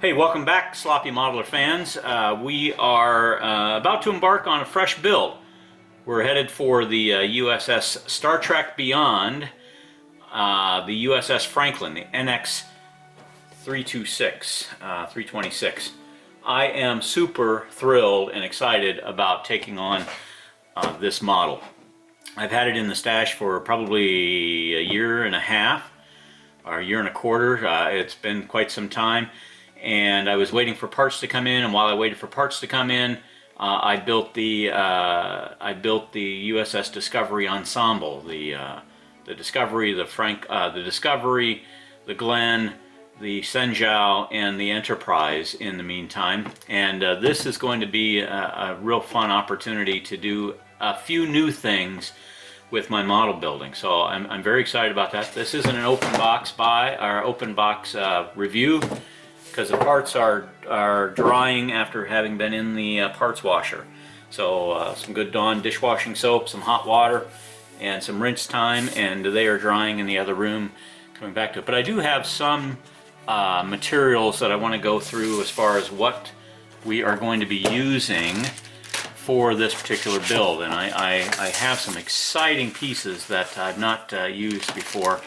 Hey, welcome back, Sloppy Modeler fans. We are about to embark on a fresh build. We're headed for the U.S.S. Star Trek Beyond, the U.S.S. Franklin, the NX 326. I am super thrilled and excited about taking on this model. I've had it in the stash for probably a year and a half, or a year and a quarter. It's been quite some time. And I was waiting for parts to come in, and while I waited for parts to come in, I built the U.S.S. Discovery Ensemble, the Discovery, the Discovery, the Glenn, the Senjao, and the Enterprise in the meantime. And this is going to be a real fun opportunity to do a few new things with my model building. So I'm very excited about that. This isn't an open box buy or open box review, because the parts are drying after having been in the parts washer. So some good Dawn dishwashing soap, some hot water, and some rinse time, and they are drying in the other room, coming back to it. But I do have some materials that I want to go through as far as what we are going to be using for this particular build. And I have some exciting pieces that I've not used before.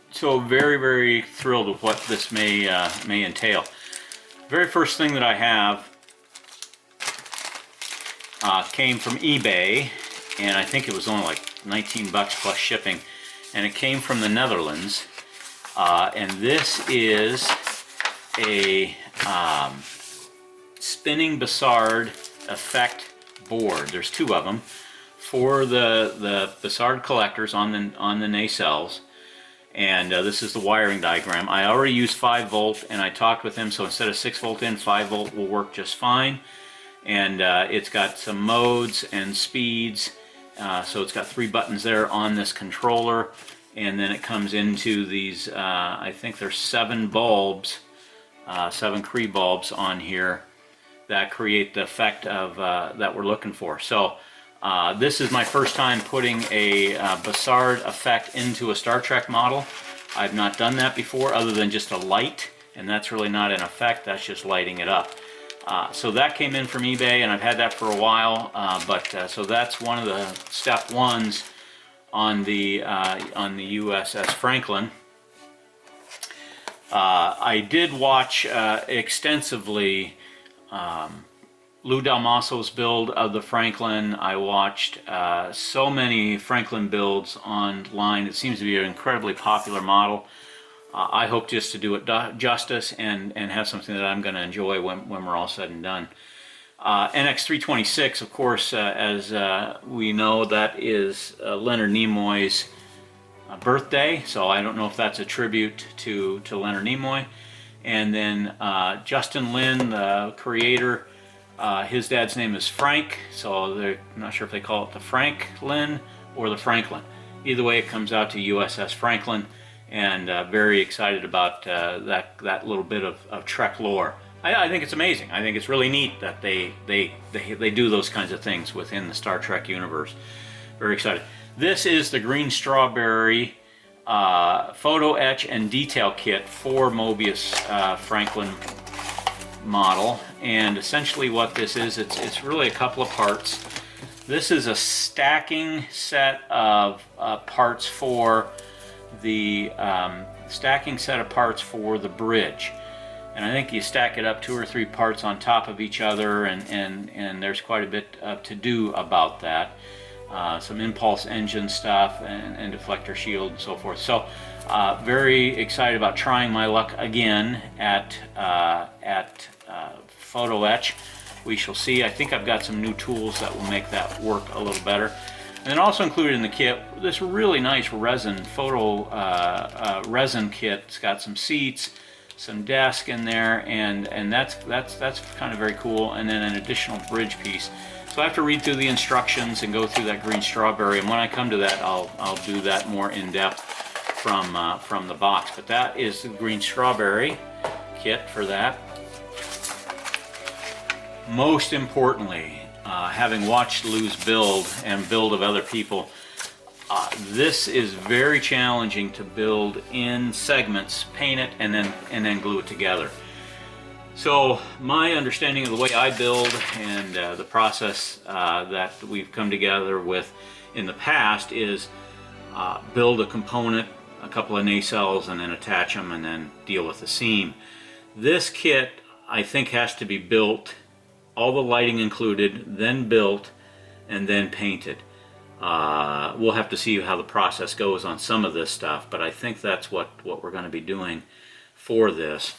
So very, very thrilled with what this may entail. Very first thing that I have came from eBay, and I think it was only like 19 bucks plus shipping, and it came from the Netherlands. And this is a spinning Bassard effect board. There's two of them for the Bassard collectors on the nacelles. And this is the wiring diagram. I already used 5 volt, and I talked with him, so instead of 6 volt in, 5 volt will work just fine. And it's got some modes and speeds, so it's got 3 buttons there on this controller, and then it comes into these, I think there's 7 bulbs, 7 Cree bulbs on here that create the effect of that we're looking for. So this is my first time putting a Bassard effect into a Star Trek model. I've not done that before, other than just a light, and that's really not an effect, that's just lighting it up. So that came in from eBay, and I've had that for a while, so that's one of the step ones on the U.S.S. Franklin. I did watch extensively Lou Dalmasso's build of the Franklin. I watched so many Franklin builds online. It seems to be an incredibly popular model. I hope just to do it justice and have something that I'm going to enjoy when we're all said and done. NX 326, of course, as we know, that is Leonard Nimoy's birthday, so I don't know if that's a tribute to Leonard Nimoy. And then Justin Lin, the creator, his dad's name is Frank, so I'm not sure if they call it the Franklin or the Franklin. Either way, it comes out to U.S.S. Franklin, and very excited about that little bit of Trek lore. I think it's amazing. I think it's really neat that they do those kinds of things within the Star Trek universe. Very excited. This is the Green Strawberry photo etch and detail kit for Moebius Franklin model, and essentially what this is, it's really a couple of parts. This is a stacking set of parts for the bridge, and I think you stack it up 2 or 3 parts on top of each other, and there's quite a bit to do about that. Some impulse engine stuff and deflector shield and so forth. So very excited about trying my luck again at photo etch. We shall see. I think I've got some new tools that will make that work a little better. And then also included in the kit, this really nice resin resin kit. It's got some seats, some desk in there, and that's kind of very cool. And then an additional bridge piece. So I have to read through the instructions and go through that Green Strawberry, and when I come to that, I'll do that more in depth from the box. But that is the Green Strawberry kit for that. Most importantly, having watched Lou's build and build of other people, this is very challenging to build in segments, paint it, and then glue it together. So my understanding of the way I build and the process that we've come together with in the past is build a component, a couple of nacelles, and then attach them and then deal with the seam. This kit I think has to be built, all the lighting included, then built, and then painted. We'll have to see how the process goes on some of this stuff, but I think that's what we're going to be doing for this.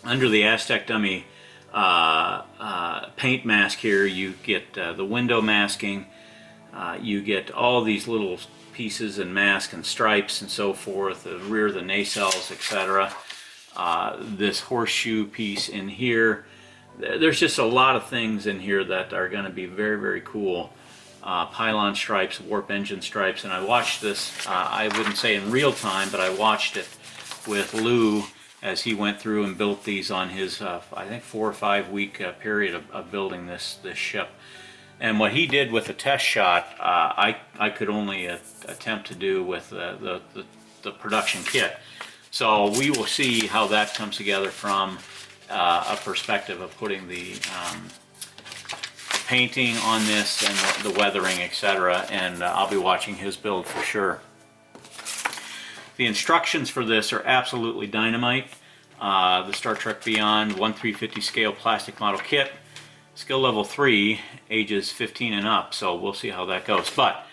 Under the Aztec Dummy paint mask here, you get the window masking, you get all these little pieces and mask and stripes and so forth, the rear, the nacelles, etc. This horseshoe piece in here. There's just a lot of things in here that are going to be very, very cool. Pylon stripes, warp engine stripes, and I watched this, I wouldn't say in real time, but I watched it with Lou as he went through and built these on his, I think 4 or 5 week period of building this ship. And what he did with the test shot, I could only attempt to do with the production kit. So we will see how that comes together from a perspective of putting the painting on this and the weathering, etc. And I'll be watching his build for sure. The instructions for this are absolutely dynamite. The Star Trek Beyond 1/350 scale plastic model kit, skill level 3, ages 15 and up, so we'll see how that goes. But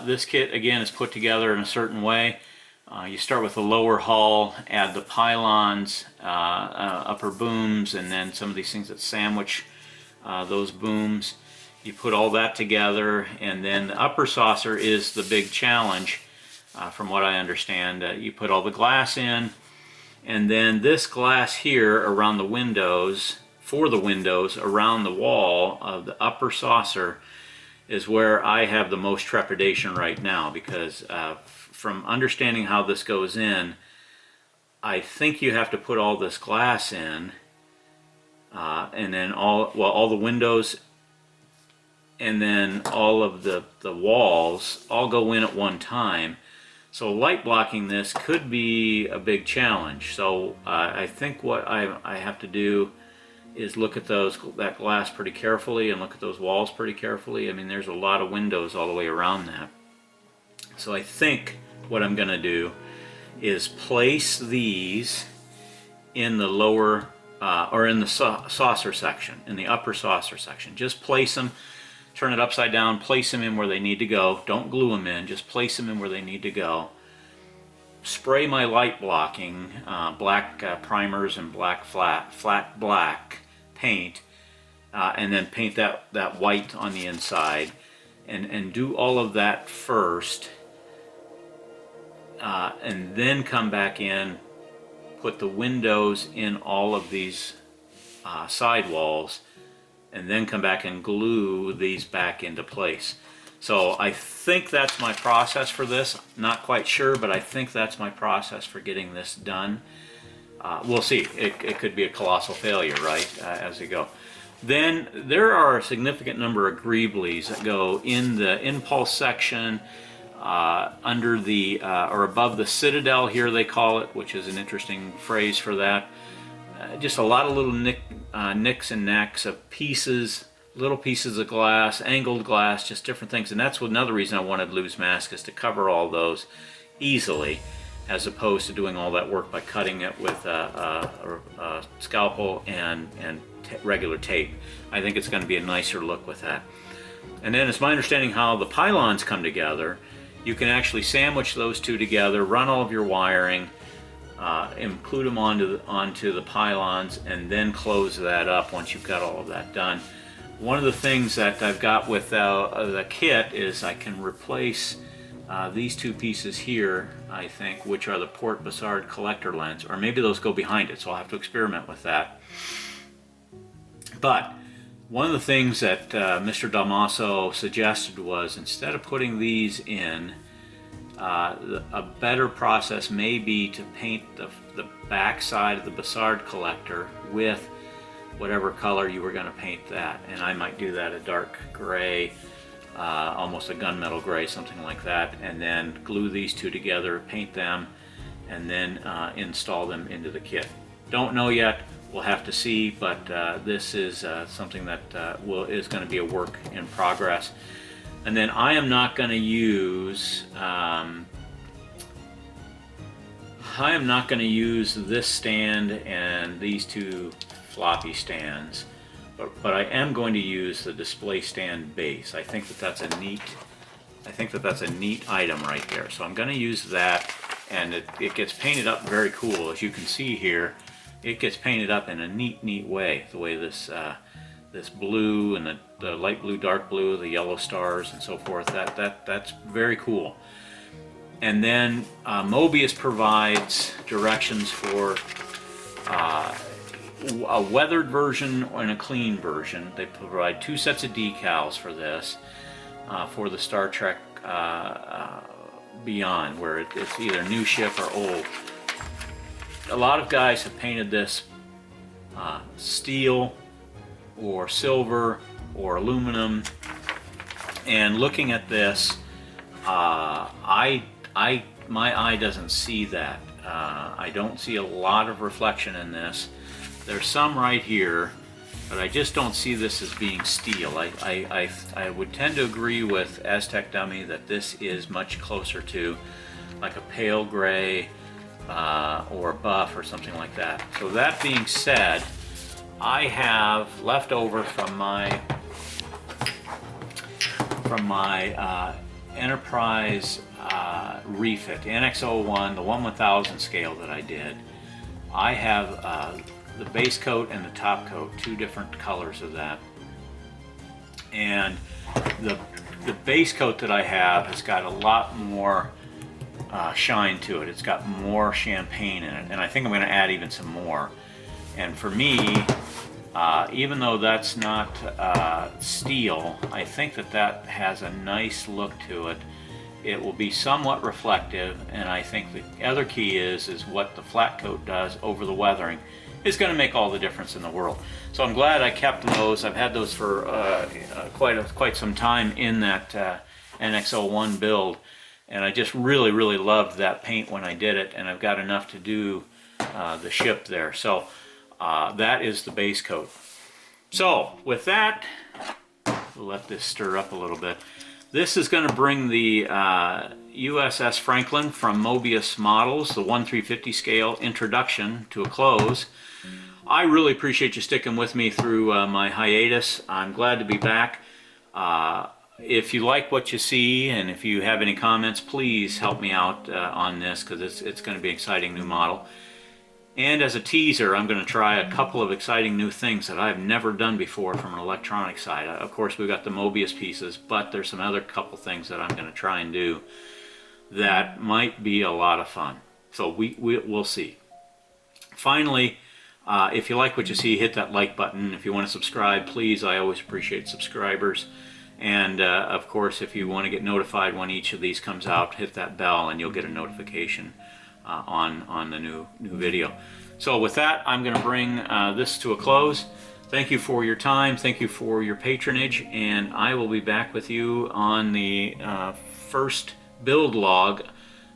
this kit again is put together in a certain way. You start with the lower hull, add the pylons, upper booms, and then some of these things that sandwich those booms. You put all that together, and then the upper saucer is the big challenge. From what I understand, you put all the glass in, and then this glass here around the windows, for the windows around the wall of the upper saucer, is where I have the most trepidation right now, because from understanding how this goes in, I think you have to put all this glass in, and then all the windows, and then all of the walls all go in at one time. So light blocking this could be a big challenge. So I think what I have to do is look at that glass pretty carefully and look at those walls pretty carefully. I mean, there's a lot of windows all the way around that. So I think what I'm going to do is place these in the lower or in the saucer section, in the upper saucer section. Just place them. Turn it upside down, place them in where they need to go. Don't glue them in, just place them in where they need to go. Spray my light blocking, black primers and black flat black paint, and then paint that white on the inside, and do all of that first, and then come back in, put the windows in all of these side walls, and then come back and glue these back into place. So I think that's my process for this. Not quite sure, but I think that's my process for getting this done. We'll see. It could be a colossal failure, right, as we go. Then there are a significant number of greeblies that go in the impulse section, under the, or above the citadel here they call it, which is an interesting phrase for that. Just a lot of little nicks and knacks of pieces, little pieces of glass, angled glass, just different things. And that's another reason I wanted Lou's mask, is to cover all those easily, as opposed to doing all that work by cutting it with a scalpel and regular tape. I think it's going to be a nicer look with that. And then it's my understanding how the pylons come together. You can actually sandwich those two together, run all of your wiring, include them onto the pylons, and then close that up once you've got all of that done. One of the things that I've got with the kit is I can replace these two pieces here, I think, which are the Port Bussard collector lens, or maybe those go behind it, so I'll have to experiment with that. But one of the things that Mr. Damaso suggested was, instead of putting these in, a better process may be to paint the back side of the Bussard collector with whatever color you were going to paint that. And I might do that a dark gray, almost a gunmetal gray, something like that, and then glue these two together, paint them, and then install them into the kit. Don't know yet. We'll have to see, but this is something that is going to be a work in progress. And then I am not going to use this stand and these two floppy stands, but I am going to use the display stand base. I think that's a neat item right there. So I'm going to use that, and it gets painted up very cool. As you can see here, it gets painted up in a neat way. The way this blue and the light blue, dark blue, the yellow stars and so forth. That's very cool. And then Moebius provides directions for a weathered version and a clean version. They provide 2 sets of decals for this, for the Star Trek Beyond, where it's either new ship or old. A lot of guys have painted this steel or silver or aluminum, and looking at this, my eye doesn't see that. I don't see a lot of reflection in this. There's some right here, but I just don't see this as being steel. I would tend to agree with Aztec Dummy that this is much closer to like a pale gray or buff or something like that. So that being said, I have left over from my Enterprise refit, the NX01, the 1/1000 scale that I did. I have the base coat and the top coat, 2 different colors of that. And the base coat that I have has got a lot more shine to it. It's got more champagne in it, and I think I'm going to add even some more. And for me, even though that's not steel, I think that has a nice look to it. It will be somewhat reflective, and I think the other key is what the flat coat does over the weathering is going to make all the difference in the world. So I'm glad I kept those. I've had those for quite some time in that NX01 build, and I just really loved that paint when I did it, and I've got enough to do the ship there. So that is the base coat. So with that, we'll let this stir up a little bit. This is going to bring the U.S.S. Franklin from Moebius Models, the 1/350 scale introduction, to a close. I really appreciate you sticking with me through my hiatus. I'm glad to be back. If you like what you see, and if you have any comments, please help me out on this, because it's going to be an exciting new model. And as a teaser, I'm going to try a couple of exciting new things that I've never done before from an electronic side. Of course, we've got the Moebius pieces, but there's some other couple things that I'm going to try and do that might be a lot of fun. So we'll see. Finally, if you like what you see, hit that like button. If you want to subscribe, please. I always appreciate subscribers. And of course, if you want to get notified when each of these comes out, hit that bell and you'll get a notification on the new video. So with that, I'm going to bring this to a close. Thank you for your time. Thank you for your patronage, and I will be back with you on the first build log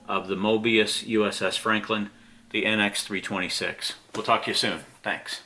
of the Moebius U.S.S. Franklin, the NX326. We'll talk to you soon. Thanks.